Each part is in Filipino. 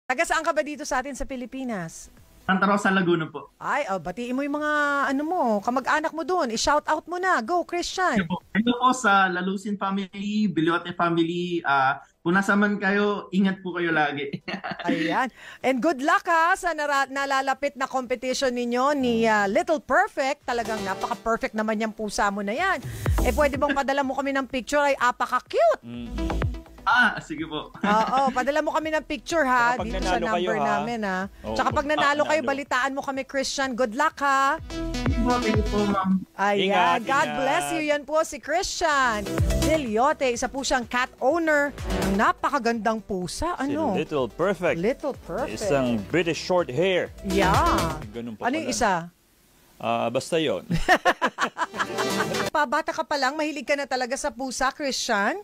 Taga saan ka ba dito sa atin sa Pilipinas? Santa Rosa, Laguna po. Ay, batiin mo yung mga ano mo, kamag-anak mo doon. I-shout out mo na. Go, Christian. Ito po sa Lalusin family, Bilyote family. Kung nasa man kayo, ingat po kayo lagi. Ayan. And good luck ha sa nalalapit na competition ninyo ni Little Perfect. Talagang napaka-perfect naman yung pusa mo na yan. Pwede bang padala mo kami ng picture? Ay, apaka-cute. Sige po. Oo, padala mo kami ng picture ha, dito sa number namin ha. Tsaka pag nanalo kayo, balitaan mo kami, Christian. Good luck ha. Thank you po, ma'am. Ayan, God bless you. Yan po si Christian Bilyote. Isa po siyang cat owner. Napakagandang pusa. Ano? Si Little Perfect. Little Perfect. Isang British short hair. Yeah. Ganun pa Ano yung isa? Basta yon. Pabata ka pa lang, mahilig ka na talaga sa pusa, Christian?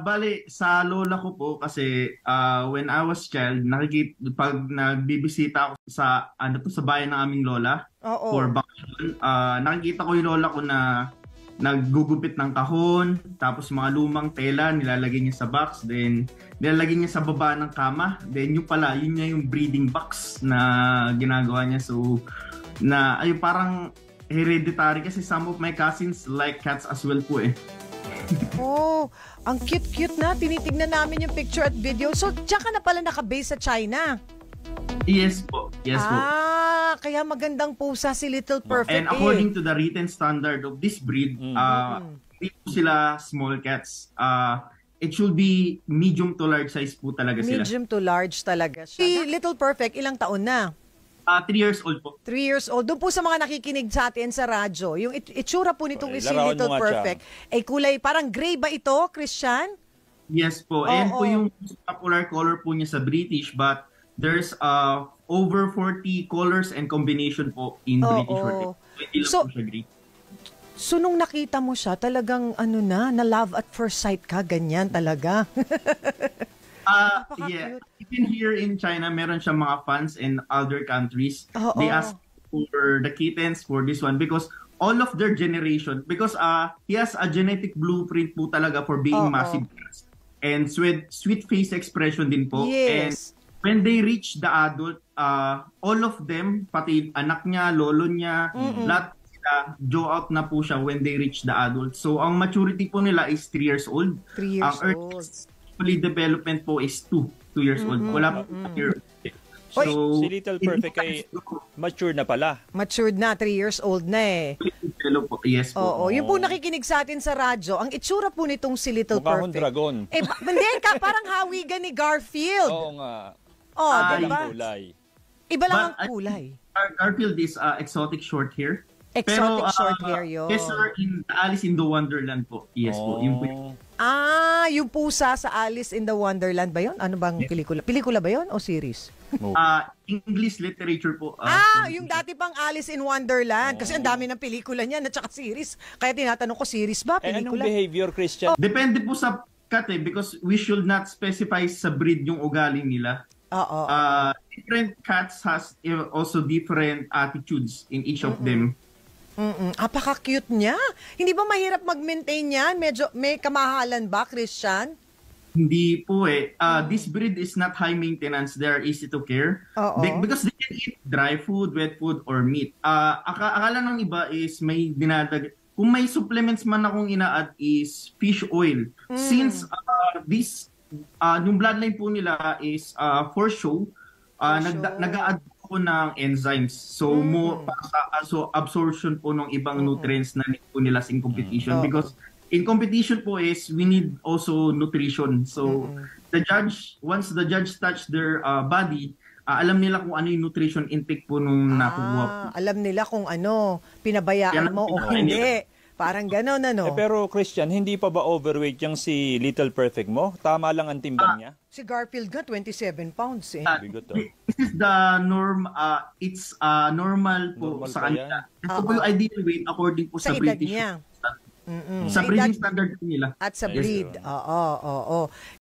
Bali, sa lola ko po kasi when I was child, pag nagbibisita ako sa sa bayan ng aming lola for vacation, nakikita ko yung lola ko na naggugupit ng kahon, tapos mga lumang tela nilalagay niya sa box, then nilalagay niya sa baba ng kama, then yun niya yung breeding box na ginagawa niya. So ayun, parang hereditary kasi some of my cousins like cats as well po eh. Oh, ang cute-cute na. Tinitignan namin yung picture at video. So, diyan ka na pala nakabase sa China? Yes po. Yes po. Kaya magandang pusa si Little Perfect. And according to the written standard of this breed, hindi po sila small cats. It should be medium to large size po talaga sila. Medium to large talaga siya. Si Little Perfect, ilang taon na? 3 years old po. 3 years old. Doon po sa mga nakikinig sa atin sa radyo, yung itsura po nitong si Little Perfect, ay kulay, parang gray ba ito, Christian? Yes po. And po yung popular color po niya sa British, but there's over 40 colors and combination po in British Shorthair. Hindi lang po siya gray. So nung nakita mo siya, talagang na love at first sight ka, ganyan talaga. Yeah. Even here in China, meron siyang mga fans in other countries. They ask for the kittens for this one because all of their generation, because he has a genetic blueprint po talaga for being massive cats. And sweet face expression din po. Yes. And when they reach the adult, all of them, pati anak niya, lolo niya, lahat sila, draw out na po siya when they reach the adult. So ang maturity po nila is 3 years old. 3 years old. Fully development po is 2 years old. Wala pa year. So, si Little Perfect ay mature na pala. Matured na, 3 years old na eh. Yes po. Oo, yung po nakikinig sa atin sa radyo, ang itsura po nitong si Little Mukhang Perfect. dragon. Hindi ka, parang hawigan ni Garfield. Oo nga. Diba? Kulay. Iba lang ang kulay. Garfield is exotic short hair. Exotic short hair yun. Yes sir, in Alice in the Wonderland po. Yes po. Yung pusa sa Alice in the Wonderland ba yun? Ano bang pelikula? Pelikula ba yun o series? English literature po. Yung dati pang Alice in Wonderland. Kasi ang dami ng pelikula niyan at saka series. Kaya tinatanong ko, series ba? Pelikula? Anong behavior, Christian? Depende po sa cat because we should not specify sa breed yung ugali nila. Different cats has also different attitudes in each of them. Apaka-cute niya. Hindi ba mahirap mag-maintain yan? Medyo may kamahalan ba, Christian? Hindi po eh. This breed is not high maintenance. They are easy to care. Because they can eat dry food, wet food, or meat. Akala ng iba is may dinadag. Kung may supplements man akong ina-add is fish oil. Since yung bloodline po nila is for show, nag-a-add po ng enzymes. So so absorption po ng ibang nutrients na po nila in competition. Because in competition po is we need also nutrition. So once the judge touch their body, alam nila kung ano yung nutrition intake po nung nakuha po. Alam nila kung ano, pinabayaan mo o hindi. Parang gano'n, ano? Pero Christian, hindi pa ba overweight yung si Little Perfect mo? Tama lang ang timbang niya? Si Garfield nga, 27 pounds eh. This is the norm. It's normal po sa kanila. Ito po yung ideal weight according po sa edad British. niya. Sa breeding standard nila. At sa breed. Oo.